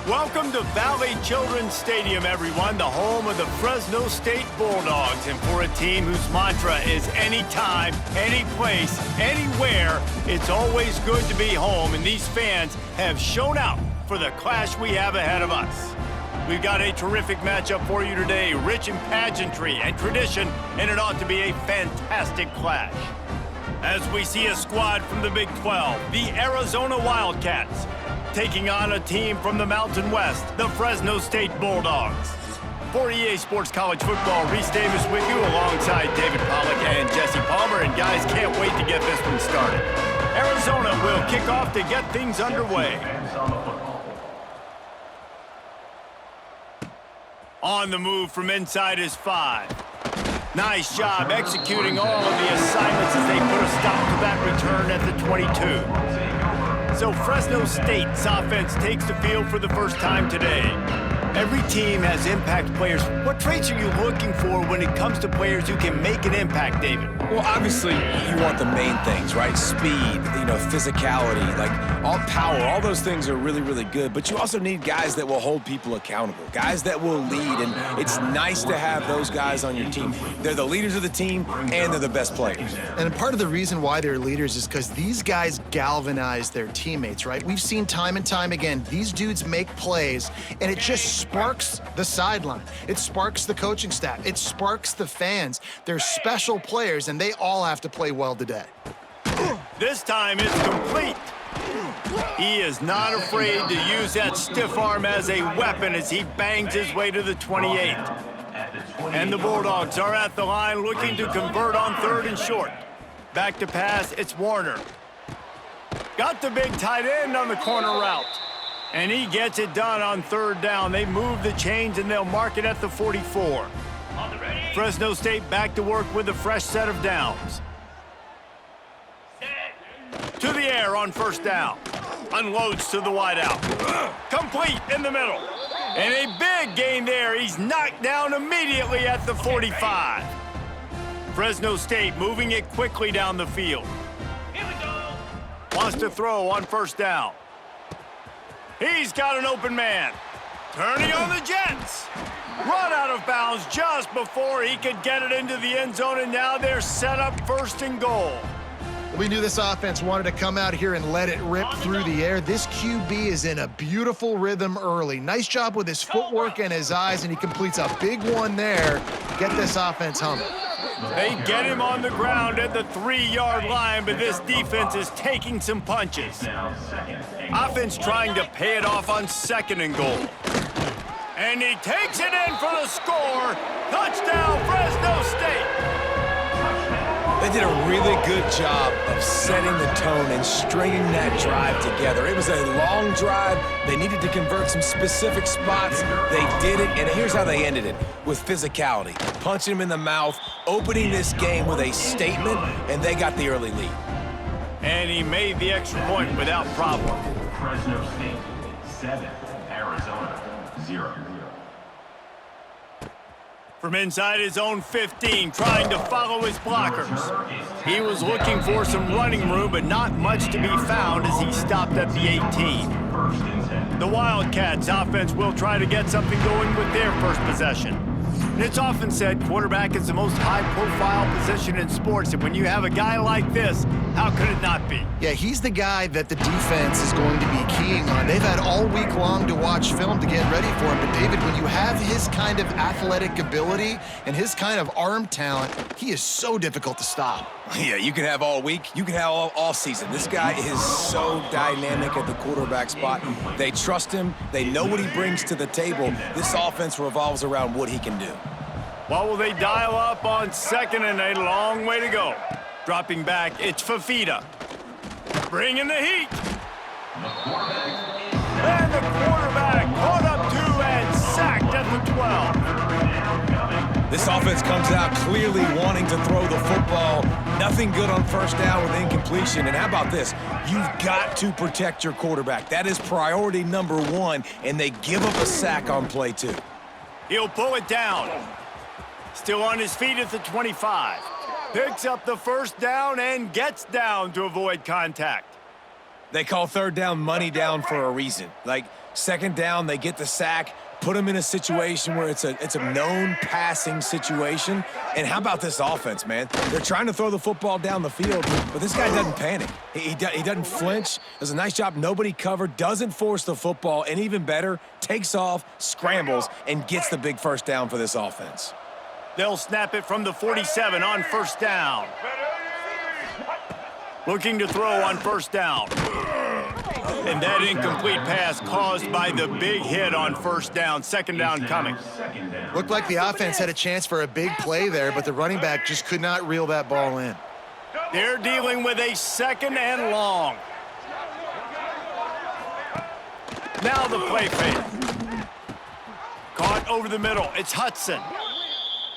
Welcome to Valley Children's Stadium, everyone, the home of the Fresno State Bulldogs. And for a team whose mantra is anytime, any place, anywhere, it's always good to be home. And these fans have shown out for the clash we have ahead of us. We've got a terrific matchup for you today, rich in pageantry and tradition, and it ought to be a fantastic clash. As we see a squad from the Big 12, the Arizona Wildcats, taking on a team from the Mountain West, the Fresno State Bulldogs. For EA Sports College Football, Reese Davis with you alongside David Pollack and Jesse Palmer. And guys, can't wait to get this one started. Arizona will kick off to get things underway. On the move from inside is 5. Nice job executing all of the assignments as they put a stop to that return at the 22. So Fresno State's offense takes the field for the first time today. Every team has impact players. What traits are you looking for when it comes to players who can make an impact, David? Well, obviously, you want the main things, right? Speed, physicality, like all power, all those things are really, really good. But you also need guys that will hold people accountable, guys that will lead. And it's nice to have those guys on your team. They're the leaders of the team, and they're the best players. And part of the reason why they're leaders is because these guys galvanize their teammates, right? We've seen time and time again, these dudes make plays, and it just sparks the sideline. It sparks the coaching staff. It sparks the fans. They're special players, and they all have to play well today. This time it's complete. He is not afraid to use that stiff arm as a weapon as he bangs his way to the 28. And the Bulldogs are at the line looking to convert on 3rd and short. Back to pass, it's Warner. Got the big tight end on the corner route. And he gets it done on 3rd down. They move the chains and they'll mark it at the 44. Fresno State back to work with a fresh set of downs. To the air on 1st down. Unloads to the wideout. Complete in the middle. And a big gain there. He's knocked down immediately at the 45. Fresno State moving it quickly down the field. Wants to throw on 1st down. He's got an open man. Turning on the Jets. Run out of bounds just before he could get it into the end zone, and now they're set up 1st and goal. We knew this offense wanted to come out here and let it rip through the air. This QB is in a beautiful rhythm early. Nice job with his footwork and his eyes, and he completes a big one there. Get this offense humming. They get him on the ground at the 3-yard line, but this defense is taking some punches. Offense trying to pay it off on 2nd and goal. And he takes it in for the score. Touchdown, Fresno State. They did a really good job of setting the tone and stringing that drive together. It was a long drive. They needed to convert some specific spots. They did it, and here's how they ended it, with physicality. Punching him in the mouth, opening this game with a statement, and they got the early lead. And he made the extra point without problem. Fresno State 7, Arizona 0. From inside his own 15, trying to follow his blockers. He was looking for some running room, but not much to be found as he stopped at the 18. The Wildcats offense will try to get something going with their first possession. And it's often said quarterback is the most high-profile position in sports, and when you have a guy like this, how could it not be? Yeah, he's the guy that the defense is going to be keying on. They've had all week long to watch film to get ready for him. But, David, when you have his kind of athletic ability and his kind of arm talent, he is so difficult to stop. Yeah, you can have all week. You can have all season. This guy is so dynamic at the quarterback spot. They trust him. They know what he brings to the table. This offense revolves around what he can do. What will they dial up on 2nd and a long way to go? Dropping back, it's Fafita. Bringing the heat. And the quarterback caught up 2 and sacked at the 12. This offense comes out clearly wanting to throw the football. Nothing good on 1st down with incompletion. And how about this? You've got to protect your quarterback. That is priority number 1, and they give up a sack on play 2. He'll pull it down. Still on his feet at the 25. Picks up the 1st down and gets down to avoid contact. They call 3rd down money down for a reason. Like, Second down, they get the sack, put them in a situation where it's a known passing situation. And how about this offense, man? They're trying to throw the football down the field, but this guy doesn't panic. He doesn't flinch. Does a nice job. Nobody covered, doesn't force the football, and even better, takes off, scrambles, and gets the big first down for this offense. They'll snap it from the 47 on first down. Looking to throw on first down. And that incomplete pass caused by the big hit on first down. Second down coming. Looked like the offense had a chance for a big play there, but the running back just could not reel that ball in. They're dealing with a second and long. Now the play fake. Caught over the middle. It's Hudson.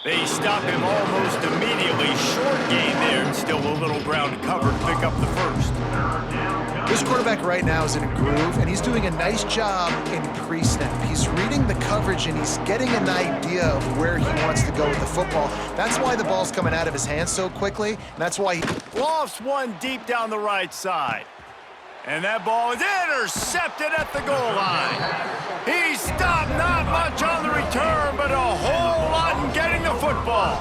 They stop him almost immediately. Short gain there, and still a little ground to cover to pick up the first. This quarterback right now is in a groove, and he's doing a nice job in pre-snap. He's reading the coverage, and he's getting an idea of where he wants to go with the football. That's why the ball's coming out of his hands so quickly, and that's why he Lofts one deep down the right side. And that ball is intercepted at the goal line. He stopped, not much on the return, but a whole lot in getting the football.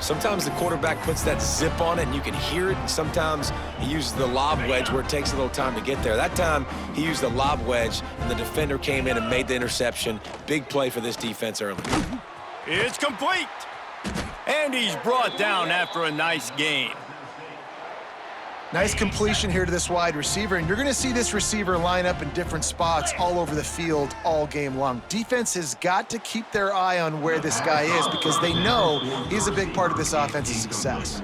Sometimes the quarterback puts that zip on it and you can hear it, and sometimes he uses the lob wedge where it takes a little time to get there. That time he used the lob wedge and the defender came in and made the interception. Big play for this defense early. It's complete. And he's brought down after a nice gain. Nice completion here to this wide receiver, and you're going to see this receiver line up in different spots all over the field all game long. Defense has got to keep their eye on where this guy is because they know he's a big part of this offense's success.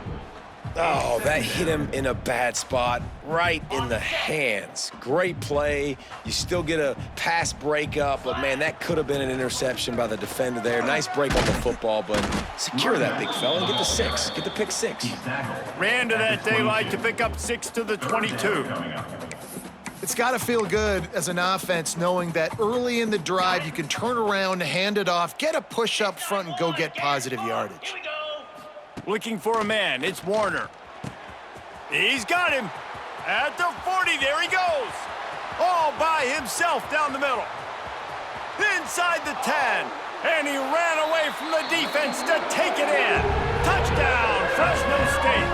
Oh, that hit him in a bad spot, right in the hands. Great play. You still get a pass breakup, but, man, that could have been an interception by the defender there. Nice break on the football, but secure that big fella and get the six. Get the pick six. Ran to that daylight to pick up 6 to the 22. It's got to feel good as an offense knowing that early in the drive you can turn around, hand it off, get a push up front, and go get positive yardage. Looking for a man. It's Warner. He's got him. At the 40, there he goes. All by himself down the middle. Inside the 10. And he ran away from the defense to take it in. Touchdown, Fresno State.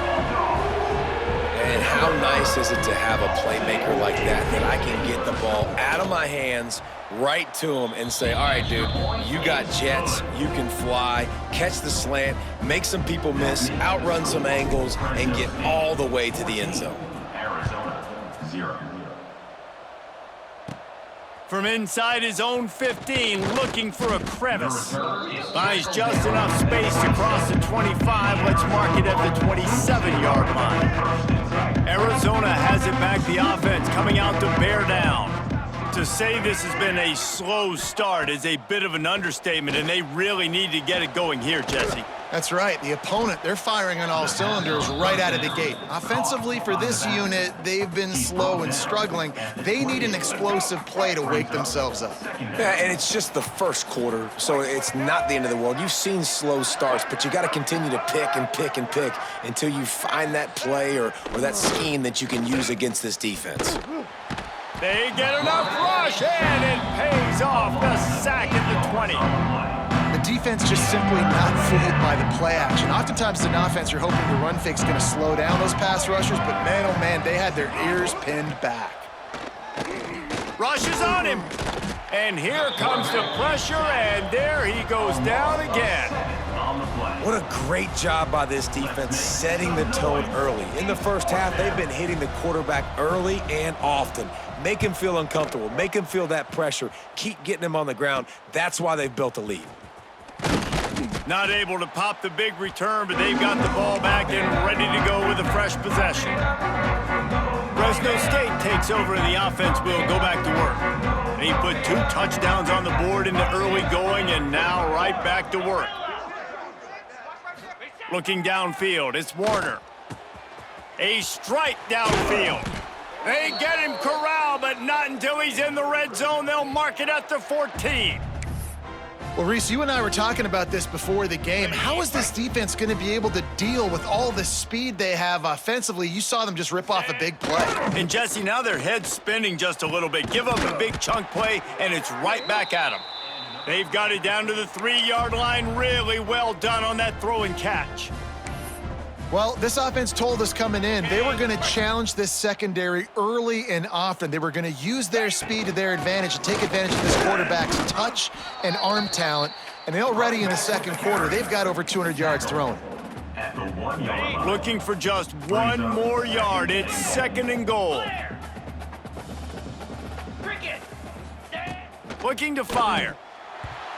And how nice is it to have a playmaker like that I can get the ball out of my hands, right to him, and say, all right, dude, you got jets, you can fly, catch the slant, make some people miss, outrun some angles, and get all the way to the end zone. Arizona, 0. From inside his own 15, looking for a crevice. Finds just enough space to cross the 25. Let's mark it at the 27-yard line. Arizona has it back. The offense coming out to bear down. To say this has been a slow start is a bit of an understatement, and they really need to get it going here, Jesse. That's right. The opponent, they're firing on all cylinders right out of the gate. Offensively, for this unit, they've been slow and struggling. They need an explosive play to wake themselves up. Yeah, and it's just the first quarter, so it's not the end of the world. You've seen slow starts, but you got to continue to pick and pick and pick until you find that play or that scheme that you can use against this defense. They get enough rush, and it pays off. The sack at the 20. The defense just simply not fooled by the play action. Oftentimes, as an offense, you're hoping the run fake's going to slow down those pass rushers, but man, oh man, they had their ears pinned back. Rushes on him. And here comes the pressure, and there he goes down again. What a great job by this defense setting the tone early. In the first half, they've been hitting the quarterback early and often. Make him feel uncomfortable. Make him feel that pressure. Keep getting him on the ground. That's why they've built a lead. Not able to pop the big return, but they've got the ball back and ready to go with a fresh possession. Fresno State takes over and the offense will go back to work. They put 2 touchdowns on the board in the early going and now right back to work. Looking downfield, it's Warner. A strike downfield. They get him corralled, but not until he's in the red zone. They'll mark it at the 14. Well, Reese, you and I were talking about this before the game. How is this defense going to be able to deal with all the speed they have offensively? You saw them just rip off a big play. And, Jesse, now their head's spinning just a little bit. Give up a big chunk play, and it's right back at them. They've got it down to the 3-yard line. Really well done on that throw and catch. Well, this offense told us coming in they were going to challenge this secondary early and often. They were going to use their speed to their advantage and take advantage of this quarterback's touch and arm talent. And already in the second quarter, they've got over 200 yards thrown. Looking for just one more yard. It's 2nd and goal. Looking to fire.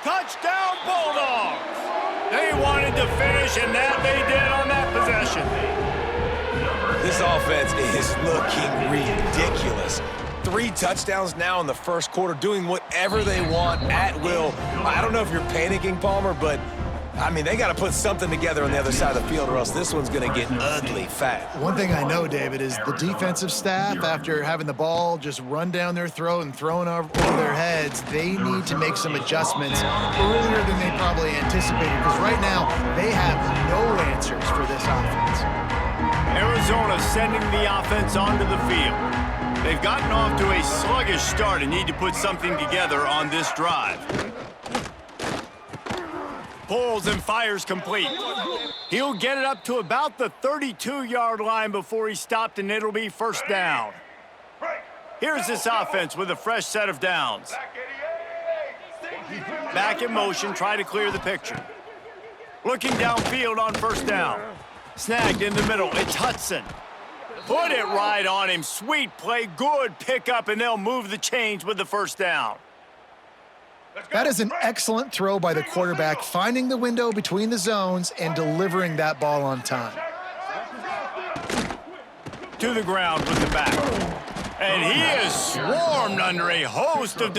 Touchdown, Bulldogs! They wanted to finish, and that they did on that possession. This offense is looking ridiculous. 3 touchdowns now in the first quarter, doing whatever they want at will. I don't know if you're panicking, Palmer, but, I mean, they got to put something together on the other side of the field or else this one's going to get ugly fast. One thing I know, David, is the defensive staff, after having the ball just run down their throat and thrown over their heads, they need to make some adjustments earlier than they probably anticipated, because right now they have no answers for this offense. Arizona sending the offense onto the field. They've gotten off to a sluggish start and need to put something together on this drive. Pulls and fires complete. He'll get it up to about the 32-yard line before he stopped, and it'll be 1st down. Here's this offense with a fresh set of downs. Back in motion, try to clear the picture. Looking downfield on 1st down. Snagged in the middle, it's Hudson. Put it right on him, sweet play, good pickup, and they'll move the chains with the 1st down. That is an excellent throw by the quarterback, finding the window between the zones and delivering that ball on time. To the ground with the back. And he is swarmed under a host of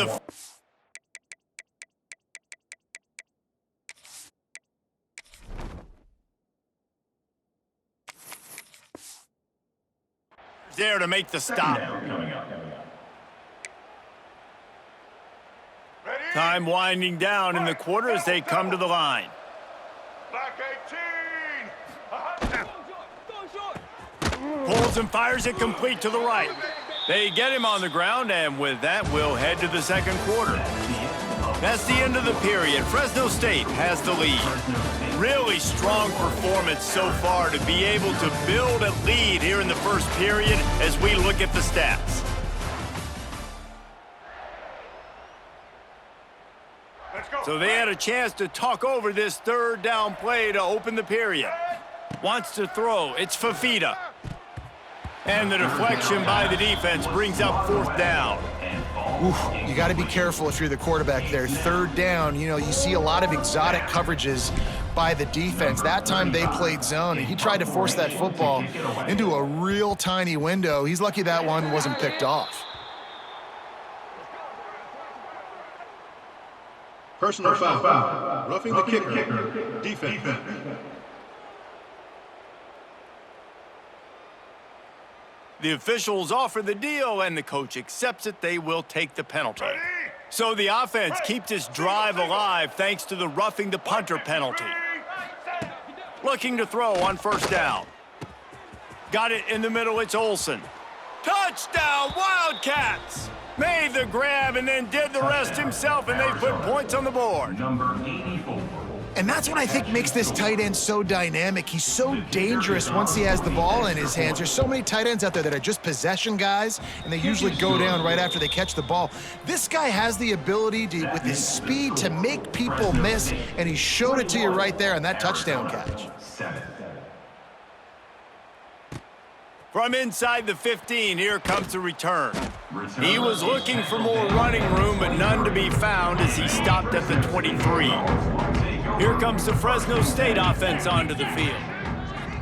there to make the stop. Time winding down in the quarter as they come to the line. Pulls and fires it complete to the right. They get him on the ground, and with that, we'll head to the 2nd quarter. That's the end of the period. Fresno State has the lead. Really strong performance so far to be able to build a lead here in the 1st period as we look at the stats. So they had a chance to talk over this 3rd down play to open the period. Wants to throw. It's Fafita. And the deflection by the defense brings up 4th down. Oof, you got to be careful if you're the quarterback there. 3rd down, you see a lot of exotic coverages by the defense. That time they played zone, and he tried to force that football into a real tiny window. He's lucky that one wasn't picked off. Personal foul. Roughing the kicker. Defense. The officials offer the deal, and the coach accepts it. They will take the penalty. So the offense keeps its drive alive thanks to the roughing the punter penalty. Looking to throw on 1st down. Got it in the middle, it's Olsen. Touchdown, Wildcats! Made the grab and then did the rest himself, and they put points on the board. Number 84. And that's what I think makes this tight end so dynamic. He's so dangerous once he has the ball in his hands. There's so many tight ends out there that are just possession guys, and they usually go down right after they catch the ball. This guy has the ability to, with his speed, to make people miss, and he showed it to you right there on that touchdown catch. 7. From inside the 15, here comes the return. He was looking for more running room, but none to be found as he stopped at the 23. Here comes the Fresno State offense onto the field.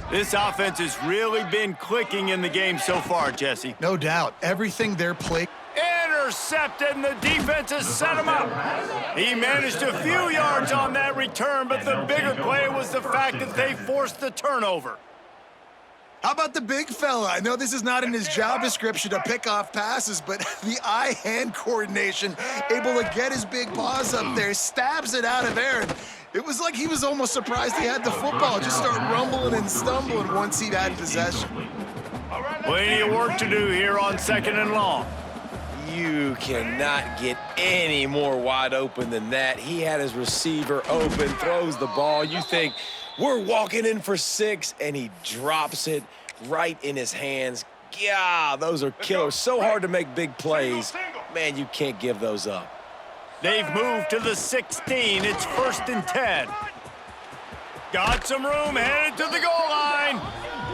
This offense has really been clicking in the game so far, Jesse. No doubt. Everything they're playing. Intercepted, and the defense has set him up. He managed a few yards on that return, but the bigger play was the fact that they forced the turnover. How about the big fella? I know this is not in his job description to pick off passes, but the eye-hand coordination, able to get his big paws up there, stabs it out of air. It was like he was almost surprised he had the football. Just start rumbling and stumbling once he had possession. Plenty of work to do here on 2nd and long. You cannot get any more wide open than that. He had his receiver open, throws the ball. You think, we're walking in for 6, and he drops it right in his hands. Yeah, those are killers. So hard to make big plays. Man, you can't give those up. They've moved to the 16. It's 1st and 10. Got some room, headed to the goal line.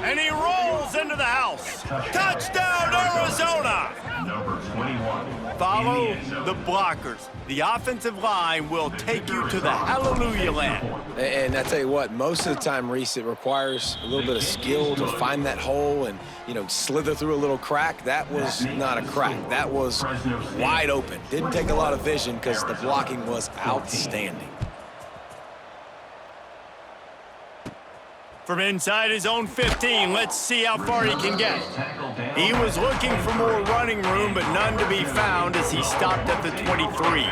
And he rolls into the house. Touchdown, Arizona! Number 21. Follow the blockers. The offensive line will take you to the hallelujah land. And I tell you what, most of the time, Reese, it requires a little bit of skill to find that hole and, you know, slither through a little crack. That was not a crack. That was wide open. Didn't take a lot of vision because the blocking was outstanding. From inside his own 15, let's see how far he can get. He was looking for more running room, but none to be found as he stopped at the 23.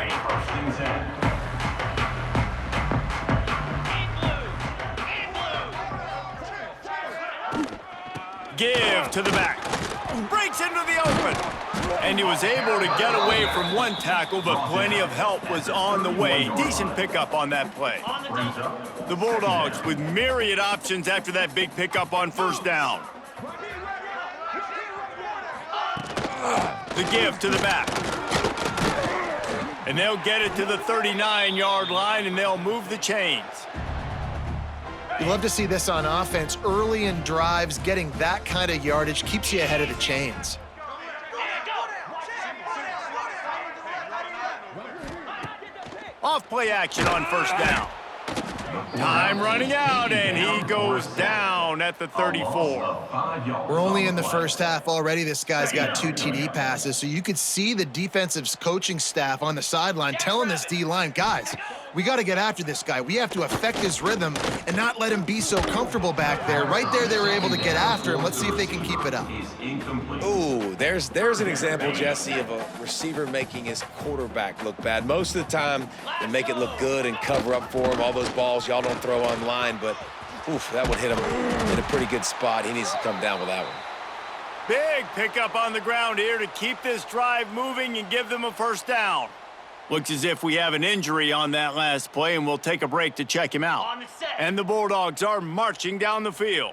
Give to the back. Breaks into the open. And he was able to get away from one tackle, but plenty of help was on the way. Decent pickup on that play. The Bulldogs with myriad options after that big pickup on 1st down. The give to the back. And they'll get it to the 39-yard line, and they'll move the chains. You love to see this on offense. Early in drives, getting that kind of yardage keeps you ahead of the chains. Off play action on 1st down. Time running out, and he goes down at the 34. We're only in the first half already. This guy's got 2 TD passes, so you could see the defensive coaching staff on the sideline telling this D-line, guys, we got to get after this guy. We have to affect his rhythm and not let him be so comfortable back there. Right there, they were able to get after him. Let's see if they can keep it up. Ooh, there's an example, Jesse, of a receiver making his quarterback look bad. Most of the time, they make it look good and cover up for him. All those balls y'all don't throw online, but oof, that would hit him in a pretty good spot. He needs to come down with that one. Big pickup on the ground here to keep this drive moving and give them a 1st down. Looks as if we have an injury on that last play, and we'll take a break to check him out. And the Bulldogs are marching down the field.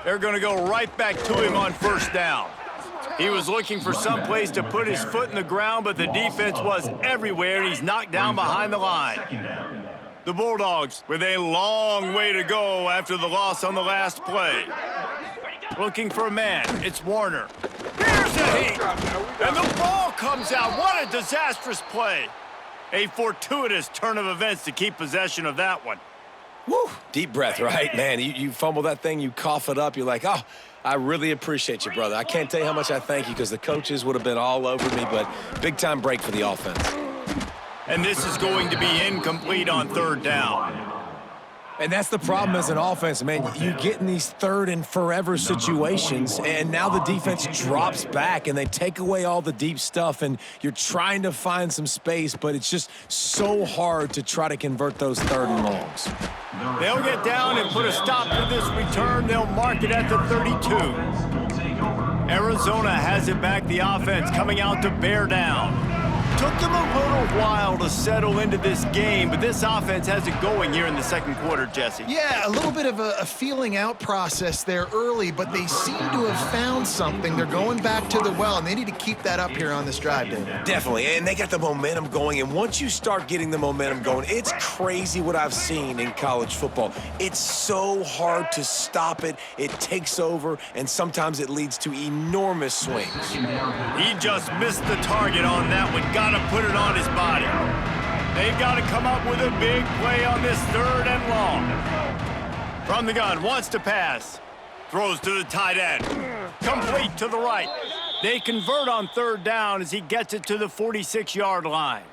They're going to go right back to him on 1st down. He was looking for some place to put his foot in the ground, but the defense was everywhere, and he's knocked down behind the line. The Bulldogs with a long way to go after the loss on the last play. Looking for a man. It's Warner. Here's a heat. And the ball comes out. What a disastrous play. A fortuitous turn of events to keep possession of that one. Woo! Deep breath, right? Man, you fumble that thing, you cough it up, you're like, oh, I really appreciate you, brother. I can't tell you how much I thank you because the coaches would have been all over me, but big-time break for the offense. And this is going to be incomplete on 3rd down. And that's the problem as an offense, man. You get in these 3rd and forever situations, and now the defense drops back, and they take away all the deep stuff, and you're trying to find some space, but it's just so hard to try to convert those 3rd and longs. They'll get down and put a stop to this return. They'll mark it at the 32. Arizona has it back. The offense coming out to bear down. Took them a little while to settle into this game, but this offense has it going here in the 2nd quarter, Jesse. Yeah, a little bit of a feeling out process there early, but they seem to have found something. They're going back to the well, and they need to keep that up here on this drive, David. Definitely, and they got the momentum going, and once you start getting the momentum going, it's crazy what I've seen in college football. It's so hard to stop it. It takes over, and sometimes it leads to enormous swings. He just missed the target on that one. Got to put it on his body. They've got to come up with a big play on this 3rd and long. From the gun, wants to pass. Throws to the tight end. Complete to the right. They convert on 3rd down as he gets it to the 46-yard line.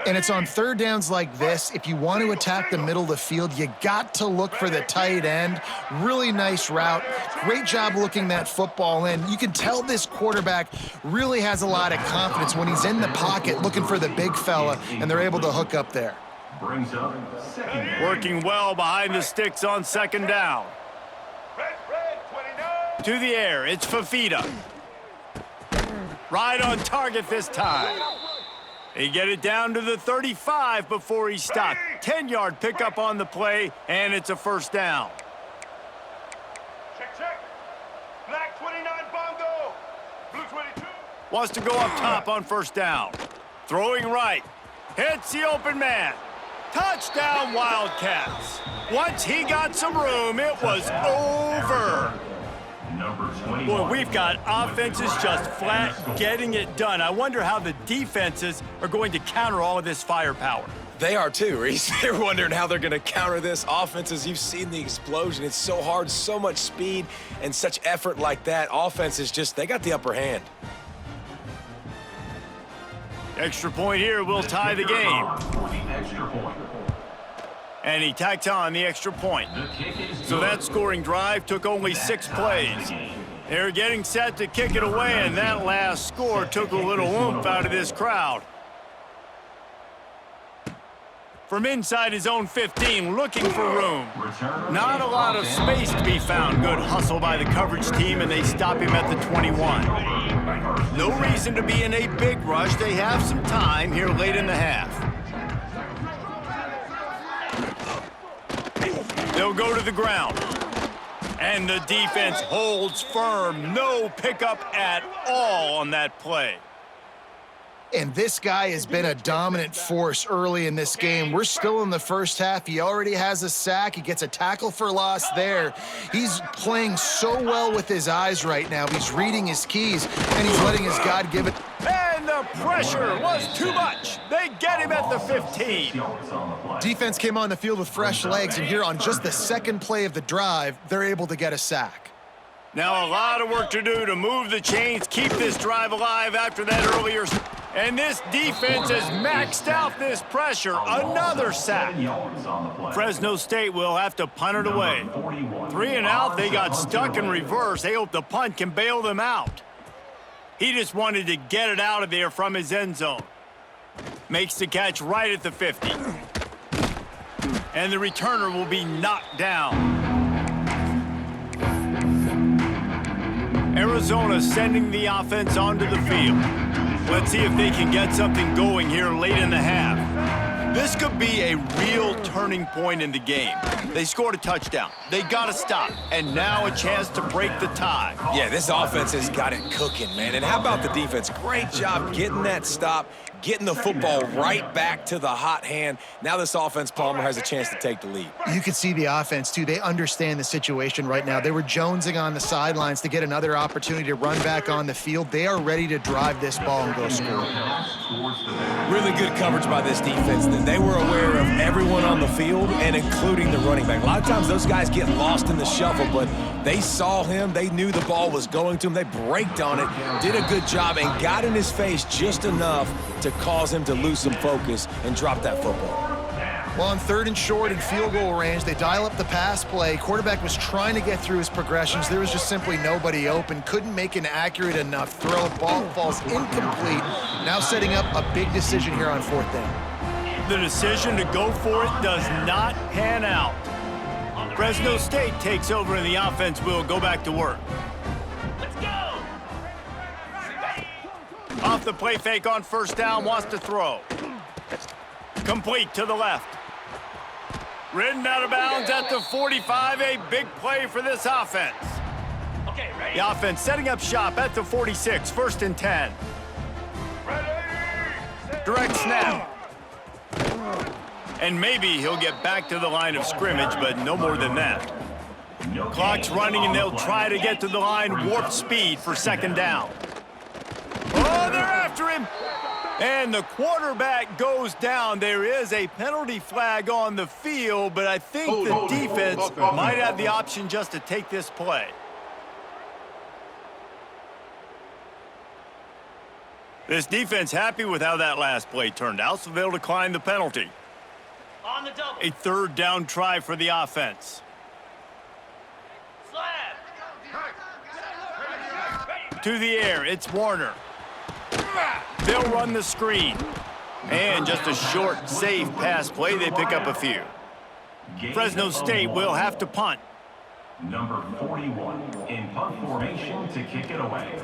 And it's on third downs like this. If you want to attack the middle of the field, you got to look for the tight end. Really nice route. Great job looking that football in. You can tell this quarterback really has a lot of confidence when he's in the pocket looking for the big fella, and they're able to hook up there. Brings up second down. Working well behind the sticks on second down. To the air, it's Fafita. Right on target this time. They get it down to the 35 before he's stopped. 10-yard pickup on the play, and it's a first down. Check. Black 29 Bongo. Blue 22. Wants to go up top on first down. Throwing right. Hits the open man. Touchdown, Wildcats. Once he got some room, it was over. Number 21. Boy, we've got offenses just flat getting it done. I wonder how the defenses are going to counter all of this firepower. They are too, Reese. They're wondering how they're going to counter this. Offenses, you've seen the explosion. It's so hard, so much speed, and such effort like that. Offenses just, they got the upper hand. Extra point here will tie the game. For the extra point. And he tacks on the extra point. The kick is So good. that scoring drive took only 6 plays. They're getting set to kick it away, and that last score took a little oomph out of this crowd. From inside his own 15, looking for room. Not a lot of space to be found. Good hustle by the coverage team, and they stop him at the 21. No reason to be in a big rush. They have some time here late in the half. They'll go to the ground. And the defense holds firm. No pickup at all on that play. And this guy has been a dominant force early in this game. We're still in the first half. He already has a sack. He gets a tackle for loss there. He's playing so well with his eyes right now. He's reading his keys, and he's letting his God-given... And the pressure was too much. They get him at the 15. Defense came on the field with fresh legs, and here on just the second play of the drive, they're able to get a sack. Now a lot of work to do to move the chains, keep this drive alive after that earlier. And this defense has maxed out this pressure. Another sack. Fresno State will have to punt it away. 3 and out, they got stuck in reverse. They hope the punt can bail them out. He just wanted to get it out of there from his end zone. Makes the catch right at the 50. And the returner will be knocked down. Arizona sending the offense onto the field. Let's see if they can get something going here late in the half. This could be a real turning point in the game. They scored a touchdown. They got to stop. And now a chance to break the tie. Yeah, this offense has got it cooking, man. And how about the defense? Great job getting that stop, getting the football right back to the hot hand. Now this offense, Palmer, has a chance to take the lead. You can see the offense, too. They understand the situation right now. They were jonesing on the sidelines to get another opportunity to run back on the field. They are ready to drive this ball and go score. Really good coverage by this defense. They were aware of everyone on the field and including the running back. A lot of times those guys get lost in the shuffle, but they saw him. They knew the ball was going to him. They braked on it, did a good job, and got in his face just enough to cause him to lose some focus and drop that football. Well, on 3rd and short and field goal range, they dial up the pass play. Quarterback was trying to get through his progressions. There was just simply nobody open. Couldn't make an accurate enough throw. Ball falls incomplete. Now setting up a big decision here on 4th down. The decision to go for it does not pan out. Fresno State takes over and the offense will go back to work. Let's go. Off the play fake on first down, wants to throw. Complete to the left. Ridden out of bounds at the 45, a big play for this offense. Okay, ready? The offense setting up shop at the 46, 1st and 10. Direct snap. And maybe he'll get back to the line of scrimmage, but no more than that. Clock's running, and they'll try to get to the line, warp speed for 2nd down. Oh, they're after him. And the quarterback goes down. There is a penalty flag on the field, but I think the defense might have the option just to take this play. This defense happy with how that last play turned out, so they'll decline the penalty. On the double. A third down try for the offense. Slab. To the air, it's Warner. They'll run the screen. And just a short, safe pass play, they pick up a few. Fresno State will have to punt. Number 41 in punt formation to kick it away.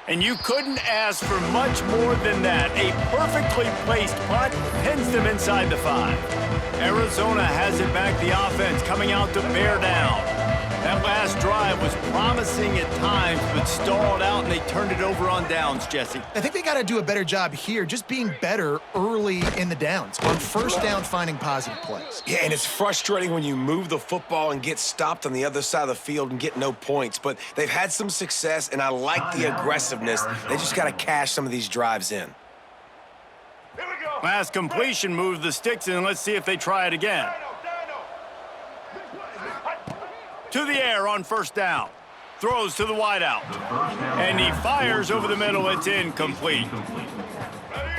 And you couldn't ask for much more than that. A perfectly placed punt pins them inside the 5. Arizona has it back, the offense coming out to bear down. That last drive was promising at times, but stalled out, and they turned it over on downs, Jesse. I think they got to do a better job here, just being better early in the downs. On first down, finding positive plays. Yeah, and it's frustrating when you move the football and get stopped on the other side of the field and get no points. But they've had some success, and I like the aggressiveness. They just got to cash some of these drives in. Here we go. Last completion moves the sticks, and let's see if they try it again. To the air on first down. Throws to the wideout. And he fires over the middle. It's incomplete.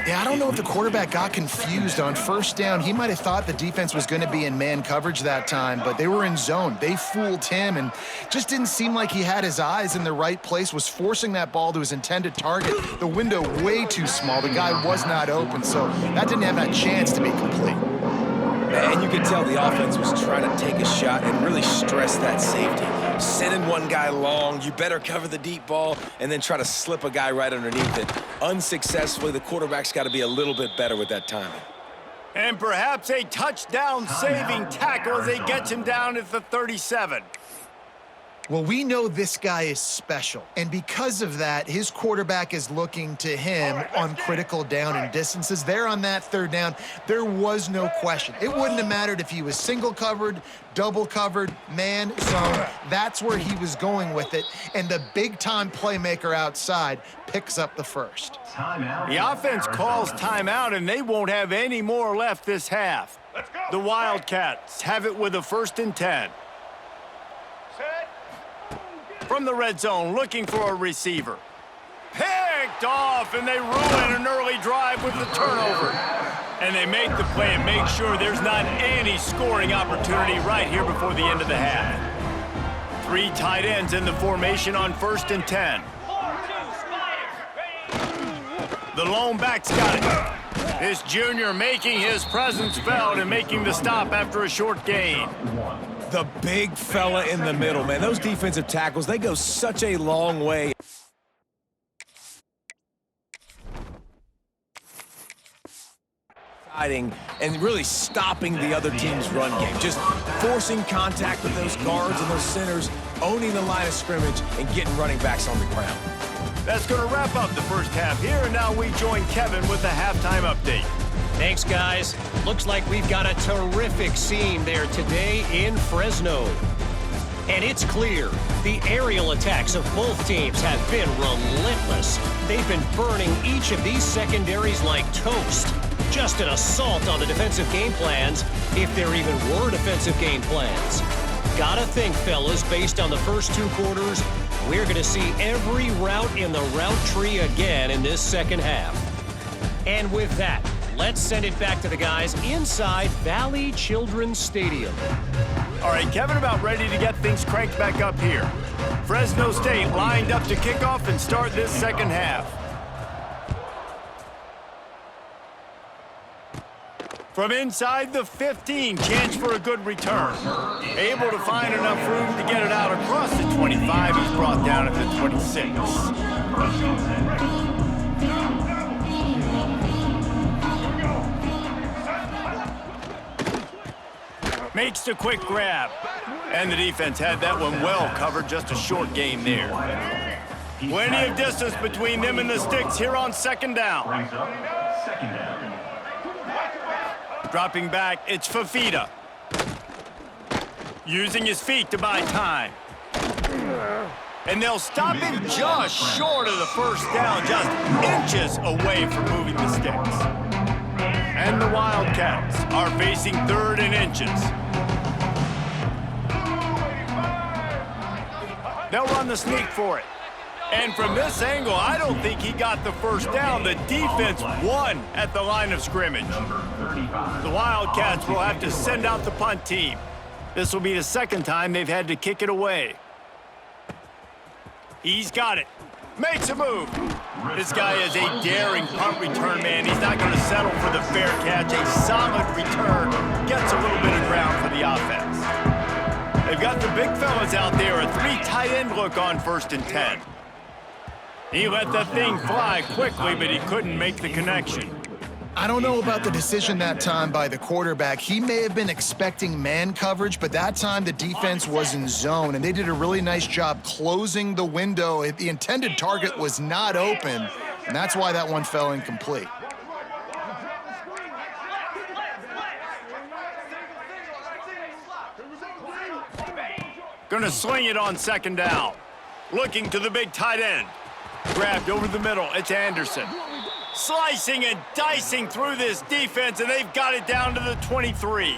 Yeah, I don't know if the quarterback got confused on first down. He might have thought the defense was going to be in man coverage that time, but they were in zone. They fooled him and just didn't seem like he had his eyes in the right place, was forcing that ball to his intended target. The window way too small. The guy was not open, so that didn't have that chance to be complete. And you could tell the offense was trying to take a shot and really stress that safety. Sending one guy long, you better cover the deep ball, and then try to slip a guy right underneath it. Unsuccessfully, the quarterback's got to be a little bit better with that timing. And perhaps a touchdown-saving tackle as they get him down at the 37. Well, we know this guy is special, and because of that, his quarterback is looking to him on critical down and distances. There on that third down, there was no question. It wouldn't have mattered if he was single covered, double covered, man, zone. That's where he was going with it, and the big-time playmaker outside picks up the first. Timeout. The offense calls timeout, and they won't have any more left this half. Let's go. The Wildcats have it with a 1st and 10. Set. From the red zone, looking for a receiver. Picked off, and they ruin an early drive with the turnover. And they make the play and make sure there's not any scoring opportunity right here before the end of the half. 3 tight ends in the formation on 1st and 10. 4-2, The lone back's got it. This junior making his presence felt and making the stop after a short gain. The big fella in the middle, man. Those defensive tackles, they go such a long way. And really stopping the other team's run game. Just forcing contact with those guards and those centers, owning the line of scrimmage, and getting running backs on the ground. That's going to wrap up the first half here, and now we join Kevin with the halftime update. Thanks, guys. Looks like we've got a terrific scene there today in Fresno. And it's clear, the aerial attacks of both teams have been relentless. They've been burning each of these secondaries like toast. Just an assault on the defensive game plans, if there even were defensive game plans. Gotta think, fellas, based on the first 2 quarters, we're gonna see every route in the route tree again in this second half. And with that, let's send it back to the guys inside Valley Children's Stadium. All right, Kevin, about ready to get things cranked back up here. Fresno State lined up to kick off and start this second half. From inside the 15, chance for a good return. Able to find enough room to get it out across the 25. He's brought down at the 26. Makes the quick grab. And the defense had that one well covered, just a short game there. Plenty of distance between them and the sticks here on 2nd down. Brings up 2nd down. Dropping back, it's Fafita. Using his feet to buy time. And they'll stop him just short of the first down, just inches away from moving the sticks. And the Wildcats are facing 3rd and inches. They'll run the sneak for it. And from this angle, I don't think he got the first down. The defense won at the line of scrimmage. The Wildcats will have to send out the punt team. This will be the second time they've had to kick it away. He's got it. Makes a move. This guy is a daring punt return man. He's not going to settle for the fair catch. A solid return gets a little bit of ground for the offense. They've got the big fellas out there. A 3 tight end look on 1st and 10. He let that thing fly quickly, but he couldn't make the connection. I don't know about the decision that time by the quarterback. He may have been expecting man coverage, but that time the defense was in zone, and they did a really nice job closing the window. The intended target was not open, and that's why that one fell incomplete. Gonna sling it on 2nd down. Looking to the big tight end. Grabbed over the middle. It's Anderson. Slicing and dicing through this defense, and they've got it down to the 23.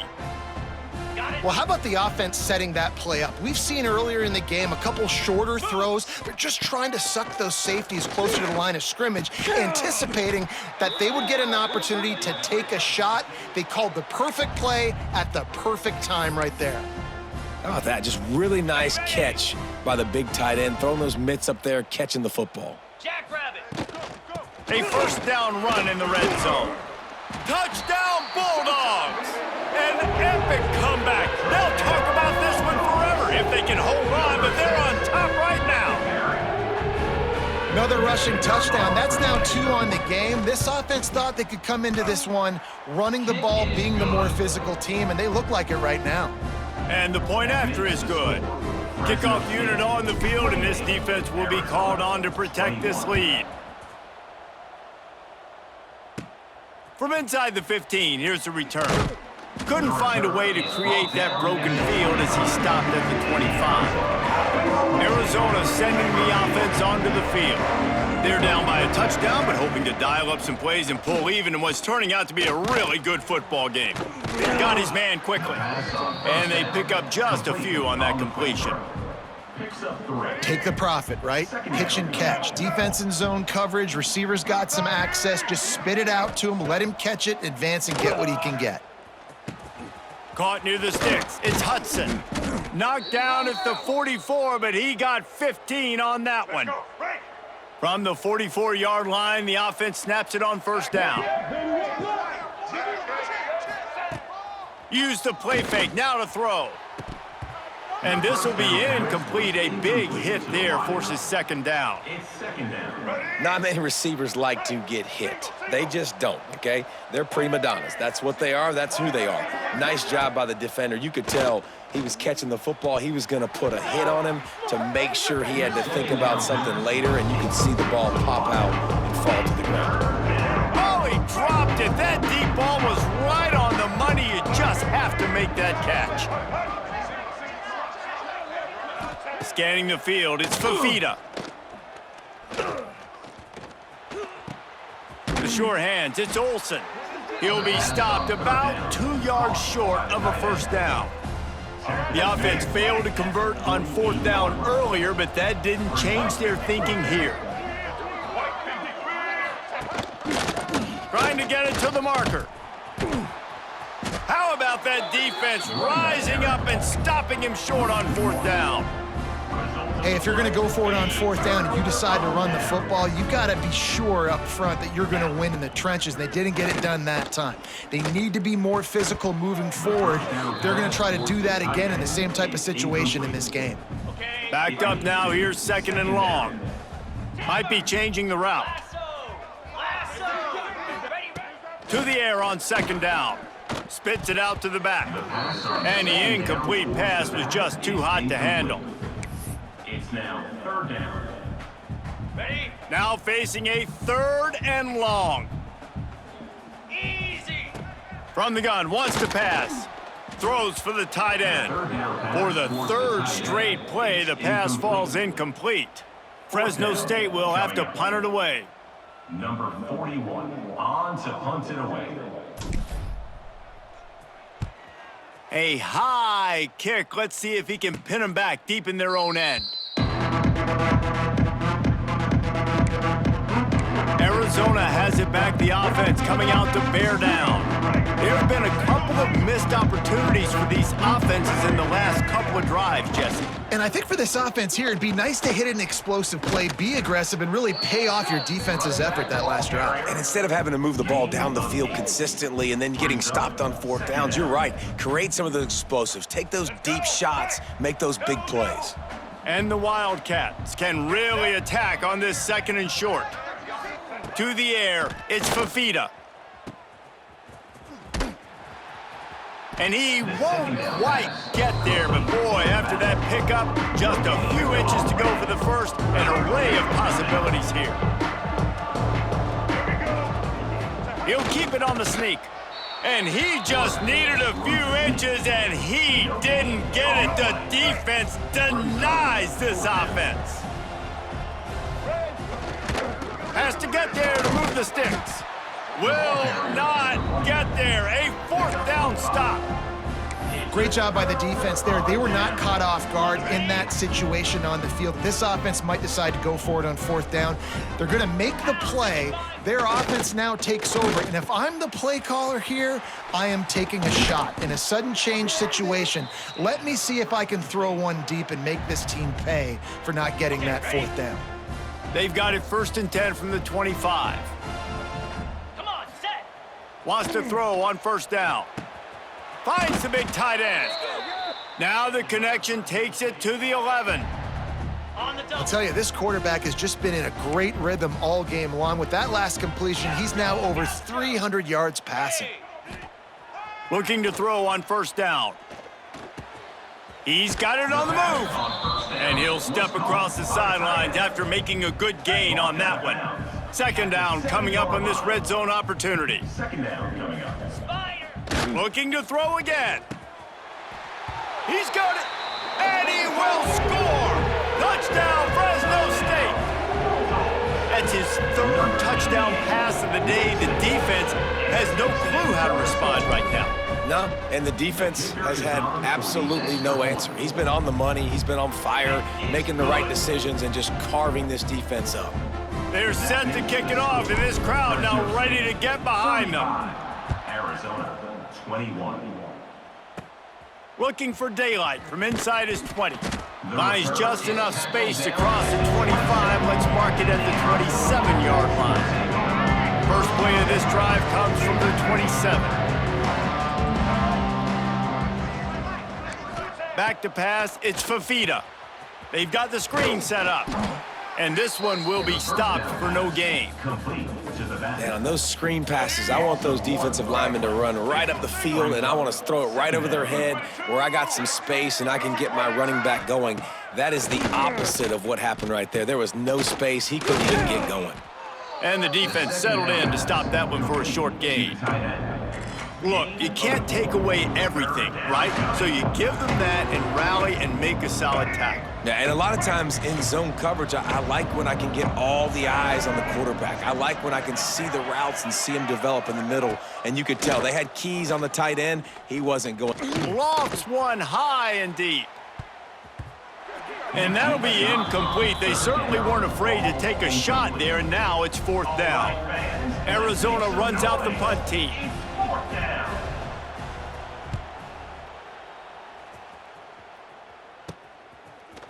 Well, how about the offense setting that play up? We've seen earlier in the game a couple shorter throws, but just trying to suck those safeties closer to the line of scrimmage, anticipating that they would get an opportunity to take a shot. They called the perfect play at the perfect time right there. How about that? Just really nice catch by the big tight end, throwing those mitts up there, catching the football. A 1st down run in the red zone. Touchdown, Bulldogs! An epic comeback. They'll talk about this one forever if they can hold on, but they're on top right now. Another rushing touchdown. That's now 2 on the game. This offense thought they could come into this one running the ball, being the more physical team, and they look like it right now. And the point after is good. Kickoff unit on the field, and this defense will be called on to protect this lead. From inside the 15, here's the return. Couldn't find a way to create that broken field as he stopped at the 25. Arizona sending the offense onto the field. They're down by a touchdown, but hoping to dial up some plays and pull even in what's turning out to be a really good football game. Got his man quickly, and they pick up just a few on that completion. Take the profit, right? Pitch and catch. Defense in zone coverage. Receivers got some access. Just spit it out to him. Let him catch it, advance, and get what he can get. Caught near the sticks. It's Hudson. Knocked down at the 44, but he got 15 on that one. From the 44-yard line, the offense snaps it on 1st down. Use the play fake. Now to throw. And this will be incomplete. A big hit there forces 2nd down. Not many receivers like to get hit. They just don't, okay? They're prima donnas. That's what they are. That's who they are. Nice job by the defender. You could tell he was catching the football. He was going to put a hit on him to make sure he had to think about something later, and you could see the ball pop out and fall to the ground. Oh, he dropped it. That deep ball was right on the money. You just have to make that catch. Scanning the field, it's Fafita. The sure hands, it's Olsen. He'll be stopped about 2 yards short of a 1st down. The offense failed to convert on 4th down earlier, but that didn't change their thinking here. Trying to get it to the marker. How about that defense rising up and stopping him short on 4th down? Hey, if you're going to go for it on 4th down and you decide to run the football, you've got to be sure up front that you're going to win in the trenches. They didn't get it done that time. They need to be more physical moving forward. They're going to try to do that again in the same type of situation in this game. Backed up now, here's 2nd and long. Might be changing the route. To the air on 2nd down. Spits it out to the back. And the incomplete pass was just too hot to handle. It's now 3rd down. Ready? Now facing a 3rd and long. Easy. From the gun, wants to pass. Throws for the tight end. For the 3rd straight play, the pass falls incomplete. Fresno State will have to punt it away. Number 41 on to punt it away. A high kick. Let's see if he can pin them back deep in their own end. Arizona has it back. The offense coming out to bear down. There have been a couple of missed opportunities for these offenses in the last couple of drives, Jesse. And I think for this offense here, it'd be nice to hit an explosive play, be aggressive, and really pay off your defense's effort that last drive. And instead of having to move the ball down the field consistently and then getting stopped on fourth downs, you're right. Create some of the explosives. Take those deep shots. Make those big plays. And the Wildcats can really attack on this 2nd and short. To the air, it's Fafita. And he won't quite get there, but boy, after that pickup, just a few inches to go for the first, an array of possibilities here. He'll keep it on the sneak. And he just needed a few inches, and he didn't get it. The defense denies this offense. Has to get there to move the sticks. Will not get there. A 4th down stop. Great job by the defense there. They were not caught off guard in that situation on the field. This offense might decide to go for it on 4th down. They're going to make the play. Their offense now takes over. And if I'm the play caller here, I am taking a shot. In a sudden change situation, let me see if I can throw one deep and make this team pay for not getting that 4th down. They've got it 1st and 10 from the 25. Come on, set. Wants to throw on 1st down. Finds the big tight end. Now the connection takes it to the 11. I'll tell you, this quarterback has just been in a great rhythm all game long. With that last completion, he's now over 300 yards passing. Looking to throw on 1st down. He's got it on the move. And he'll step across the sidelines after making a good gain on that one. 2nd down coming up on this red zone opportunity. 2nd down coming up. Looking to throw again. He's got it. And he will score. Touchdown, Fresno State. That's his 3rd touchdown pass of the day. The defense has no clue how to respond right now. No, and the defense has had absolutely no answer. He's been on the money. He's been on fire, making the right decisions and just carving this defense up. They're set to kick it off, and this crowd now ready to get behind them. Arizona, 21. Looking for daylight from inside his 20. Finds just enough space to cross the 25. Let's mark it at the 27-yard line. First play of this drive comes from the 27. Back to pass, it's Fafita. They've got the screen set up. And this one will be stopped for no gain. And on those screen passes, I want those defensive linemen to run right up the field, and I want to throw it right over their head where I got some space and I can get my running back going. That is the opposite of what happened right there. There was no space. He couldn't even get going. And the defense settled in to stop that one for a short gain. Look, you can't take away everything, right? So you give them that and rally and make a solid tackle. Yeah, and a lot of times in zone coverage, I like when I can get all the eyes on the quarterback. I like when I can see the routes and see them develop in the middle. And you could tell they had keys on the tight end. He wasn't going. Lofts one high and deep. And that'll be incomplete. They certainly weren't afraid to take a shot there, and now it's 4th down. Arizona runs out the punt team.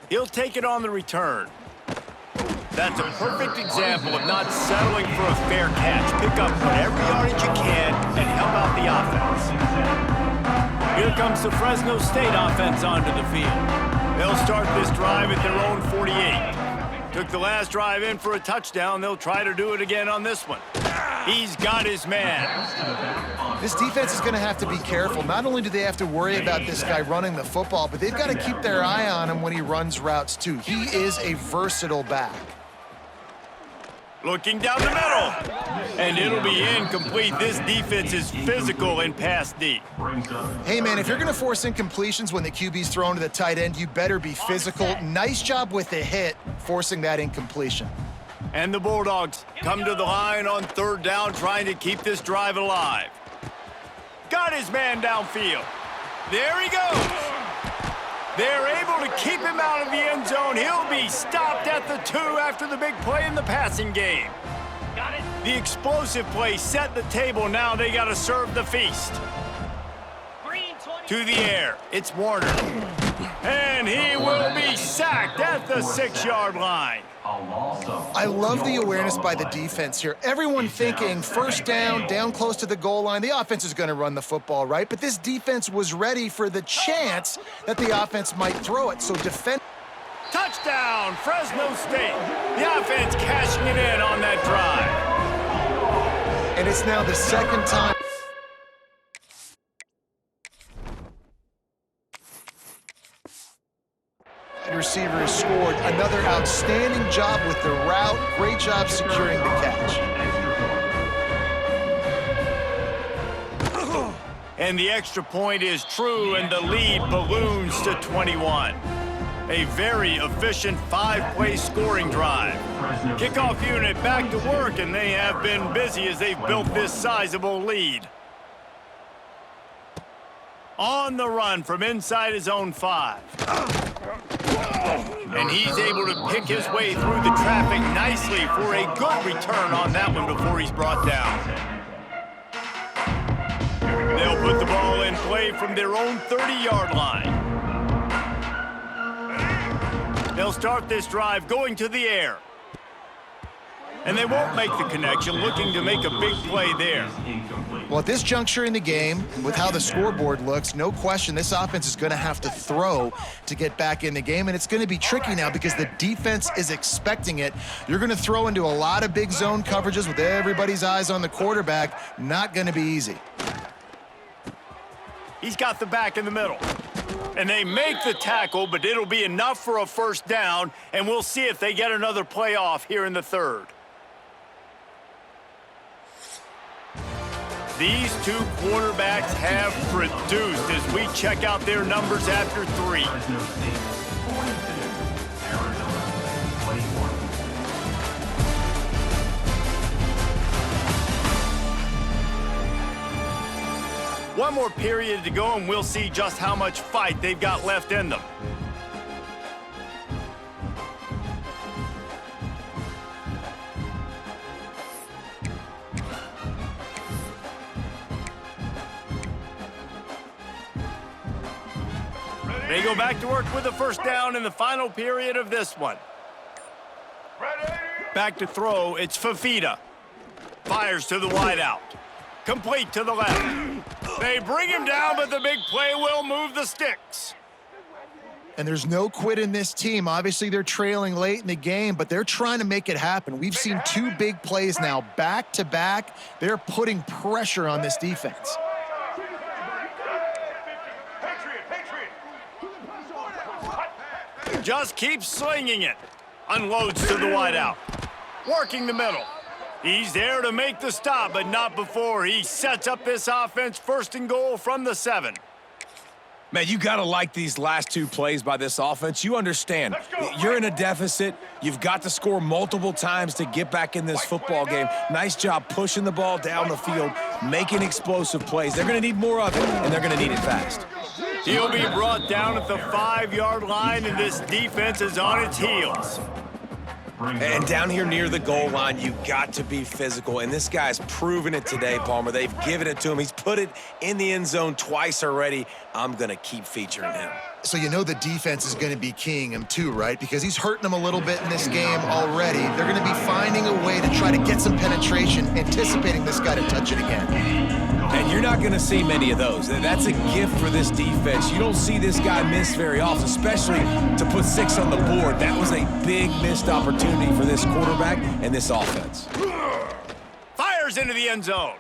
He'll take it on the return. That's a perfect example of not settling for a fair catch. Pick up whatever yardage you can and help out the offense. Here comes the Fresno State offense onto the field. They'll start this drive at their own 48. Took the last drive in for a touchdown. They'll try to do it again on this one. He's got his man. This defense is going to have to be careful. Not only do they have to worry about this guy running the football, but they've got to keep their eye on him when he runs routes too. He is a versatile back. Looking down the middle. And it'll be incomplete. This defense is physical and pass deep. Hey, man, if you're going to force incompletions when the QB's thrown to the tight end, you better be physical. Nice job with the hit, forcing that incompletion. And the Bulldogs come to the line on 3rd down, trying to keep this drive alive. Got his man downfield. There he goes. They're able to keep him out of the end zone. He'll be stopped at the 2 after the big play in the passing game. Got it. The explosive play set the table. Now they got to serve the feast. To the air. It's Warner. And he will be sacked at the 6-yard line. I love the awareness by the defense here. Everyone thinking first down, down close to the goal line. The offense is going to run the football, right? But this defense was ready for the chance that the offense might throw it. So defend. Touchdown, Fresno State. The offense cashing it in on that drive. And it's now the second time. Receiver has scored. Another outstanding job with the route. Great job securing the catch. And the extra point is true, and the lead balloons to 21. A very efficient 5-play scoring drive. Kickoff unit back to work, and they have been busy as they've built this sizable lead. On the run from inside his own 5. And he's able to pick his way through the traffic nicely for a good return on that one before he's brought down. They'll put the ball in play from their own 30-yard line. They'll start this drive going to the air. And they won't make the connection, looking to make a big play there. Well, at this juncture in the game, with how the scoreboard looks, no question this offense is going to have to throw to get back in the game, and it's going to be tricky now because the defense is expecting it. You're going to throw into a lot of big zone coverages with everybody's eyes on the quarterback. Not going to be easy. He's got the back in the middle. And they make the tackle, but it'll be enough for a first down, and we'll see if they get another play off here in the third. These two quarterbacks have produced as we check out their numbers after 3. One more period to go, and we'll see just how much fight they've got left in them. They go back to work with a first down in the final period of this one. Back to throw, it's Fafita. Fires to the wideout. Complete to the left. They bring him down, but the big play will move the sticks. And there's no quit in this team. Obviously, they're trailing late in the game, but they're trying to make it happen. We've seen 2 big plays now, back to back. They're putting pressure on this defense. Just keeps slinging it. Unloads to the wideout. Working the middle. He's there to make the stop, but not before he sets up this offense first and goal from the 7. Man, you got to like these last 2 plays by this offense. You understand. You're in a deficit. You've got to score multiple times to get back in this football game. Nice job pushing the ball down the field, making explosive plays. They're going to need more of it, and they're going to need it fast. He'll be brought down at the 5-yard line, and this defense is on its heels. And down here near the goal line, you got to be physical. And this guy's proven it today, Palmer. They've given it to him. He's put it in the end zone twice already. I'm going to keep featuring him. So you know the defense is going to be keying him too, right? Because he's hurting them a little bit in this game already. They're going to be finding a way to try to get some penetration, anticipating this guy to touch it again. And you're not going to see many of those. That's a gift for this defense. You don't see this guy miss very often, especially to put 6 on the board. That was a big missed opportunity for this quarterback and this offense. Fires into the end zone.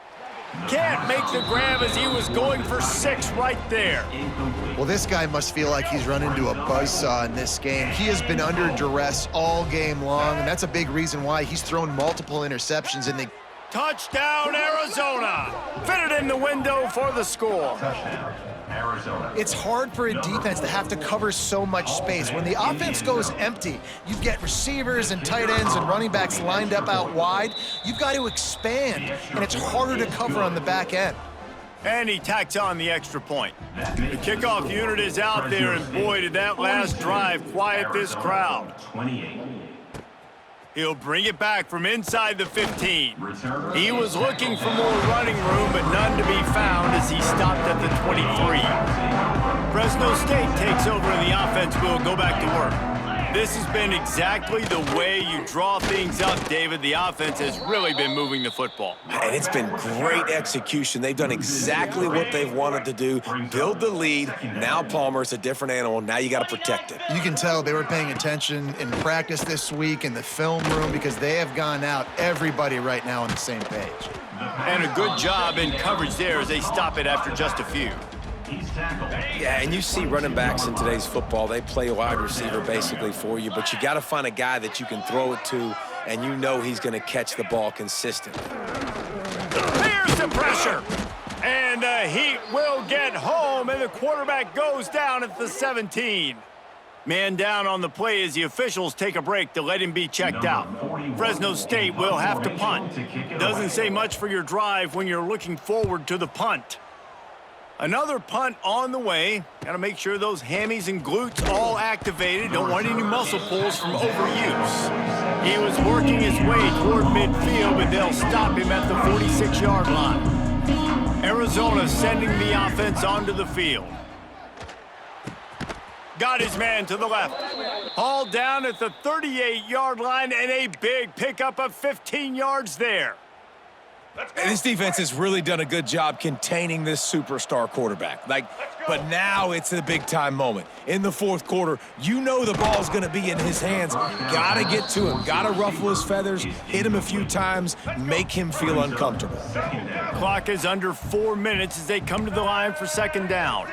Can't make the grab as he was going for 6 right there. Well, this guy must feel like he's run into a buzzsaw in this game. He has been under duress all game long, and that's a big reason why he's thrown multiple interceptions in the Touchdown, Arizona! Fitted in the window for the score. It's hard for a defense to have to cover so much space. When the offense goes empty, you get receivers and tight ends and running backs lined up out wide. You've got to expand, and it's harder to cover on the back end. And he tacks on the extra point. The kickoff unit is out there, and boy, did that last drive quiet this crowd. He'll bring it back from inside the 15. He was looking for more running room, but none to be found as he stopped at the 23. Fresno State takes over and the offense will go back to work. This has been exactly the way you draw things up, David. The offense has really been moving the football. And it's been great execution. They've done exactly what they've wanted to do, build the lead. Now Palmer's a different animal. Now you got to protect it. You can tell they were paying attention in practice this week in the film room because they have gone out, everybody right now on the same page. And a good job in coverage there as they stop it after just a few. Yeah, and you see running backs in today's football, they play wide receiver basically for you, but you got to find a guy that you can throw it to, and you know he's going to catch the ball consistently. Here's the pressure. And the Heat will get home, and the quarterback goes down at the 17. Man down on the play as the officials take a break to let him be checked out. Fresno State will have to punt. Doesn't say much for your drive when you're looking forward to the punt. Another punt on the way. Got to make sure those hammies and glutes all activated. Don't want any muscle pulls from overuse. He was working his way toward midfield, but they'll stop him at the 46-yard line. Arizona sending the offense onto the field. Got his man to the left. Hauled down at the 38-yard line, and a big pickup of 15 yards there. And this defense has really done a good job containing this superstar quarterback. But now it's a big-time moment. In the fourth quarter, you know the ball's going to be in his hands. Got to get to him. Got to ruffle his feathers, hit him a few times, make him feel uncomfortable. Clock is under 4 minutes as they come to the line for second down.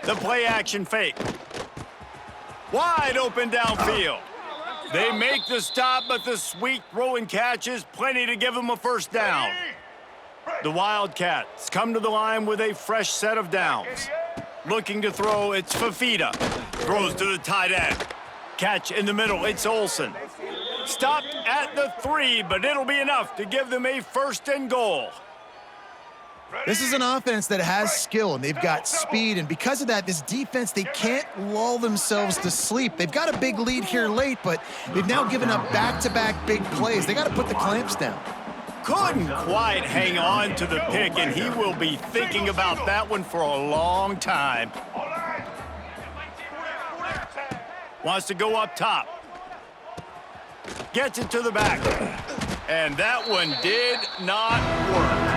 The play-action fake. Wide open downfield. They make the stop, but the sweet throw and catch is plenty to give them a first down. The Wildcats come to the line with a fresh set of downs. Looking to throw, it's Fafita. Throws to the tight end. Catch in the middle, it's Olsen. Stopped at the 3, but it'll be enough to give them a first and goal. This is an offense that has skill, and they've got speed, and because of that, this defense, they can't lull themselves to sleep. They've got a big lead here late, but they've now given up back-to-back big plays. They got to put the clamps down. Couldn't quite hang on to the pick, and he will be thinking about that one for a long time. Wants to go up top. Gets it to the back. And that one did not work.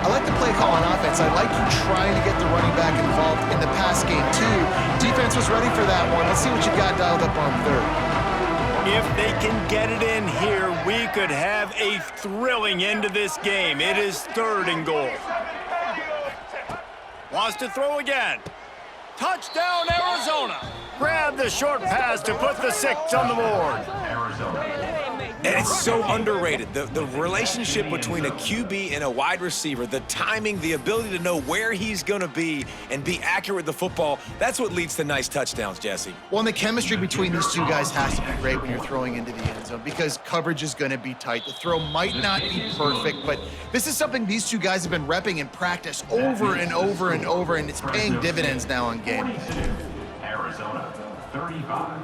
I like the play call on offense. I like you trying to get the running back involved in the pass game, too. Defense was ready for that one. Let's see what you got dialed up on third. If they can get it in here, we could have a thrilling end to this game. It is third and goal. Wants to throw again. Touchdown, Arizona. Grab the short pass to put the 6 on the board. And it's so underrated. The relationship between a QB and a wide receiver, the timing, the ability to know where he's going to be and be accurate with the football, that's what leads to nice touchdowns, Jesse. Well, and the chemistry between these two guys has to be great when you're throwing into the end zone because coverage is going to be tight. The throw might not be perfect, but this is something these two guys have been repping in practice over and over and over, and it's paying dividends now on game day. Arizona, 35.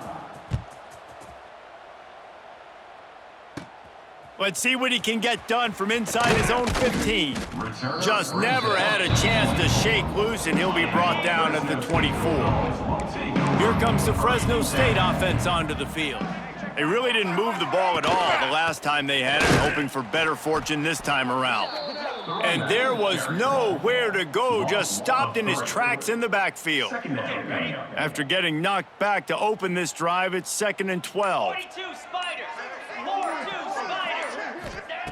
Let's see what he can get done from inside his own 15. Just never had a chance to shake loose, and he'll be brought down at the 24. Here comes the Fresno State offense onto the field. They really didn't move the ball at all the last time they had it, hoping for better fortune this time around. And there was nowhere to go, just stopped in his tracks in the backfield. After getting knocked back to open this drive, it's 2nd and 12.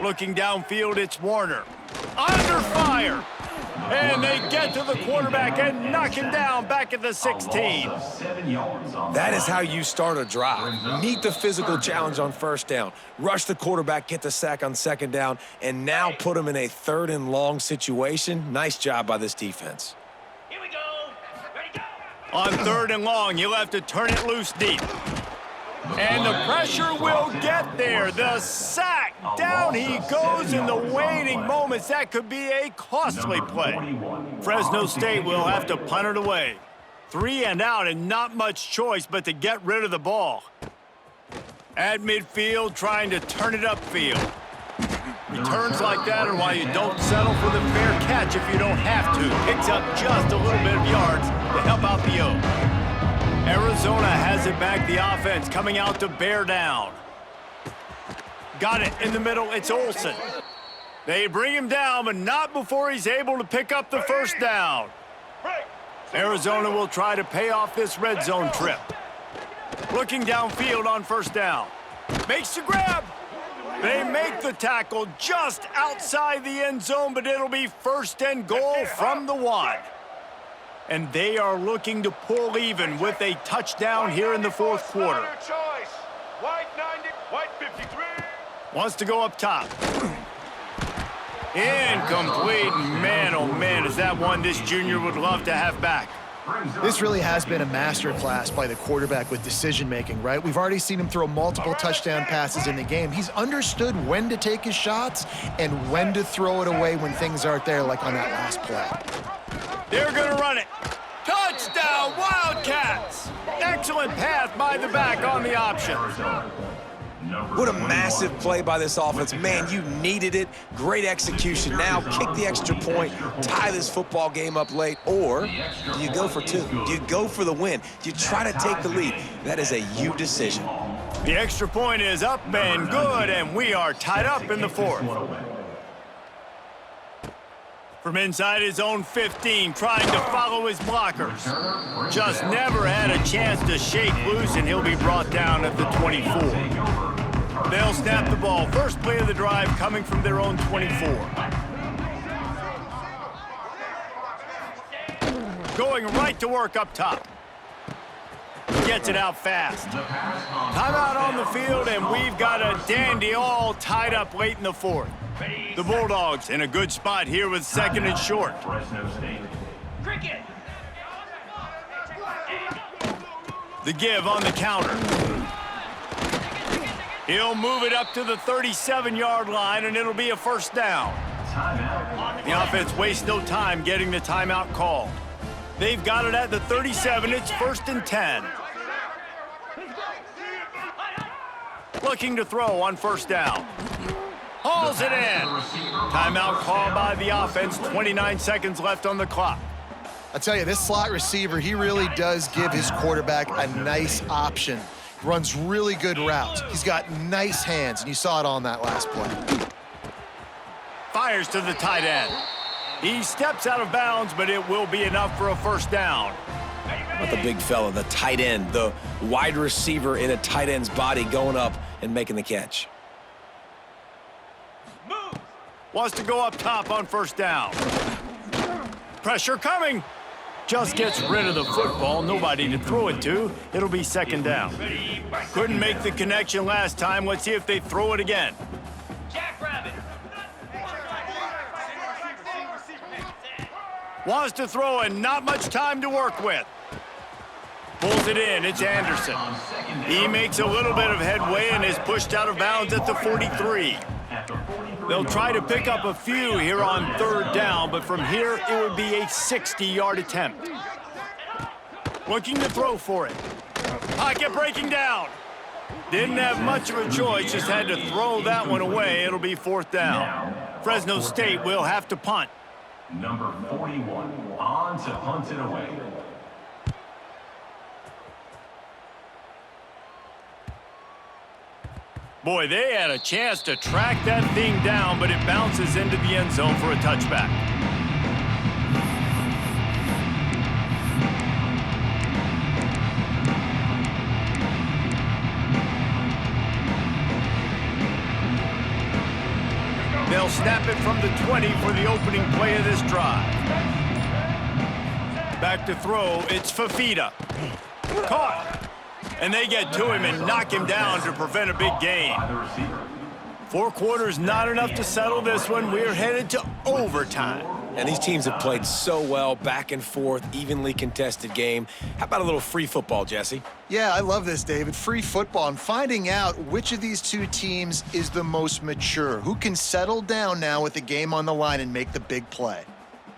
Looking downfield, it's Warner. Under fire. And they get to the quarterback and knock him down back at the 16. That is how you start a drive. Meet the physical challenge on first down. Rush the quarterback, get the sack on second down, and now put him in a 3rd and long situation. Nice job by this defense. Here we go. Ready, go. On 3rd and long, you'll have to turn it loose deep. And the pressure will get there. The sack. Down he goes in the waiting moments. That could be a costly play. Fresno State will have to punt it away. 3 and out and not much choice but to get rid of the ball. At midfield, trying to turn it upfield. Returns like that are why you don't settle for the fair catch if you don't have to. Picks up just a little bit of yards to help out the O. Arizona has it back, the offense coming out to bear down. Got it in the middle, it's Olsen. They bring him down, but not before he's able to pick up the first down. Arizona will try to pay off this red zone trip. Looking downfield on first down. Makes the grab. They make the tackle just outside the end zone, but it'll be first and goal from the 1. And they are looking to pull even with a touchdown here in the fourth quarter. White 90, white 53. Wants to go up top. Incomplete. Man, oh man, is that one this junior would love to have back. This really has been a masterclass by the quarterback with decision-making, right? We've already seen him throw multiple touchdown passes in the game. He's understood when to take his shots and when to throw it away when things aren't there, like on that last play. They're going to run it. Touchdown, Wildcats! Excellent pass by the back on the option. What a massive play by this offense. Man, you needed it. Great execution. Now kick the extra point, tie this football game up late, or do you go for 2? Do you go for the win? Do you try to take the lead? That is a you decision. The extra point is up and good, and we are tied up in the fourth. From inside his own 15, trying to follow his blockers. Just never had a chance to shake loose, and he'll be brought down at the 24. They'll snap the ball. First play of the drive coming from their own 24. Going right to work up top. Gets it out fast. Timeout on the field, and we've got a dandy all tied up late in the fourth. The Bulldogs in a good spot here with second and short. The give on the counter. He'll move it up to the 37-yard line, and it'll be a first down. The offense wastes no time getting the timeout called. They've got it at the 37. It's first and 10. Looking to throw on first down. Hauls it in. Timeout called by the offense. 29 seconds left on the clock. I tell you, this slot receiver, he really does give his quarterback a nice option. Runs really good routes. He's got nice hands, and you saw it on that last play. Fires to the tight end. He steps out of bounds, but it will be enough for a first down. Not the big fella, the tight end, the wide receiver in a tight end's body going up and making the catch. Wants to go up top on first down. Pressure coming. Just gets rid of the football. Nobody to throw it to. It'll be second down. Couldn't make the connection last time. Let's see if they throw it again. Wants to throw and not much time to work with. Pulls it in. It's Anderson. He makes a little bit of headway and is pushed out of bounds at the 43. They'll try to pick up a few here on third down, but from here it would be a 60-yard attempt. Looking to throw for it. Pocket breaking down. Didn't have much of a choice, just had to throw that one away. It'll be fourth down. Fresno State will have to punt. Number 41 on to punt it away. Boy, they had a chance to track that thing down, but it bounces into the end zone for a touchback. They'll snap it from the 20 for the opening play of this drive. Back to throw, it's Fafita. Caught. And they get to him and knock him down to prevent a big gain. 4 quarters, not enough to settle this one. We're headed to overtime. And these teams have played so well, back and forth, evenly contested game. How about a little free football, Jesse? Yeah, I love this, David. Free football and finding out which of these two teams is the most mature, who can settle down now with the game on the line and make the big play.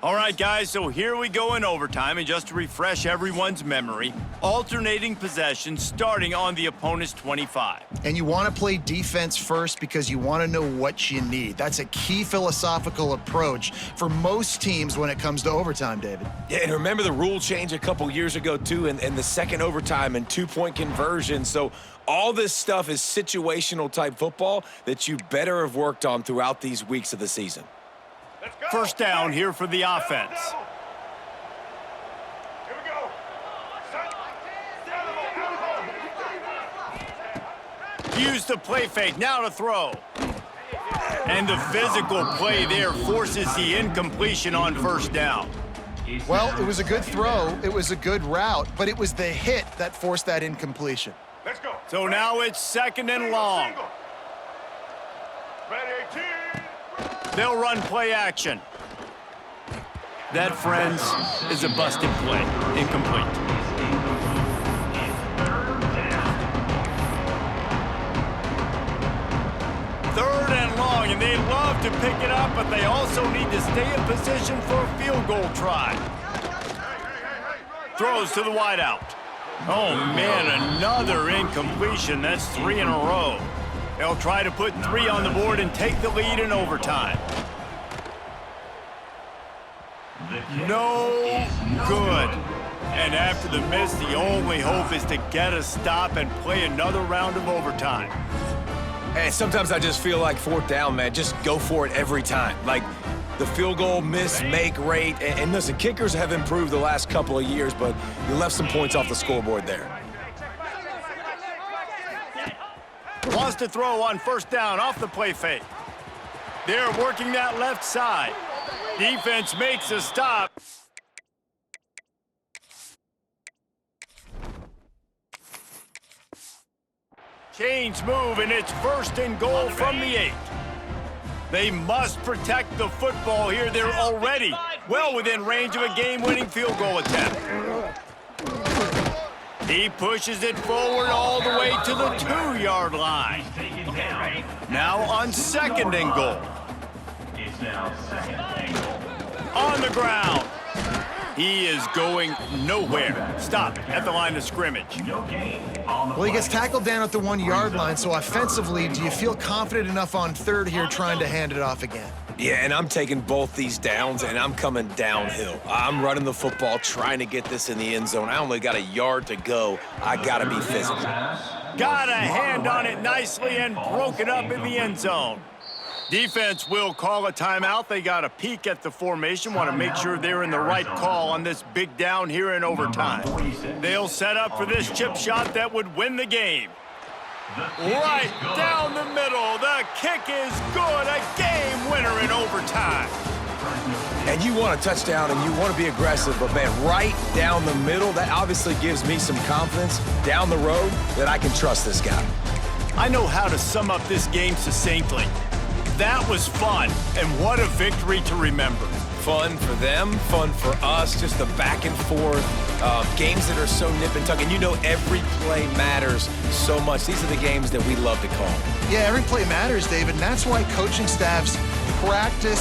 All right, guys, so here we go in overtime, and just to refresh everyone's memory, alternating possessions starting on the opponent's 25. And you want to play defense first because you want to know what you need. That's a key philosophical approach for most teams when it comes to overtime, David. Yeah, and remember the rule change a couple years ago, too, and the second overtime and two-point conversion. So all this stuff is situational-type football that you better have worked on throughout these weeks of the season. First down here for the offense. Here we go. Use the play fake, now to throw. And the physical play there forces the incompletion on first down. Well, it was a good throw, it was a good route, but it was the hit that forced that incompletion. Let's go. So now it's second and long. Ready, 18. They'll run play action. That, friends, is a busted play. Incomplete. Third and long, and they love to pick it up, but they also need to stay in position for a field goal try. Throws to the wideout. Oh, man, another incompletion. That's 3 in a row. They'll try to put 3 on the board and take the lead in overtime. No good. And after the miss, the only hope is to get a stop and play another round of overtime. And sometimes I just feel like fourth down, man, just go for it every time. Like the field goal miss-make rate. And listen, kickers have improved the last couple of years, but you left some points off the scoreboard there. Wants to throw on first down off the play fake. They're working that left side. Defense makes a stop. Change move, and it's first and goal from the 8. They must protect the football here. They're already well within range of a game-winning field goal attempt. He pushes it forward all the way to the 2-yard line. Now on second and goal. It's now second and goal. On the ground. He is going nowhere. Stop at the line of scrimmage. No gain on the Well, he play. gets tackled down at the 1-yard line, so offensively, do you feel confident enough on third here trying to hand it off again? Yeah, and I'm taking both these downs, and I'm coming downhill. I'm running the football, trying to get this in the end zone. I only got a yard to go. I got to be physical. Got a hand on it nicely and broke it up in the end zone. Defense will call a timeout. They got a peek at the formation, want to make sure they're in the right call on this big down here in overtime. They'll set up for this chip shot that would win the game. Right down the middle. The kick is good. A game winner in overtime. And you want a touchdown, and you want to be aggressive, but, man, right down the middle, that obviously gives me some confidence down the road that I can trust this guy. I know how to sum up this game succinctly. That was fun, and what a victory to remember. Fun for them, fun for us, just the back and forth, games that are so nip and tuck. And you know every play matters so much. These are the games that we love to call. Yeah, every play matters, David, and that's why coaching staffs practice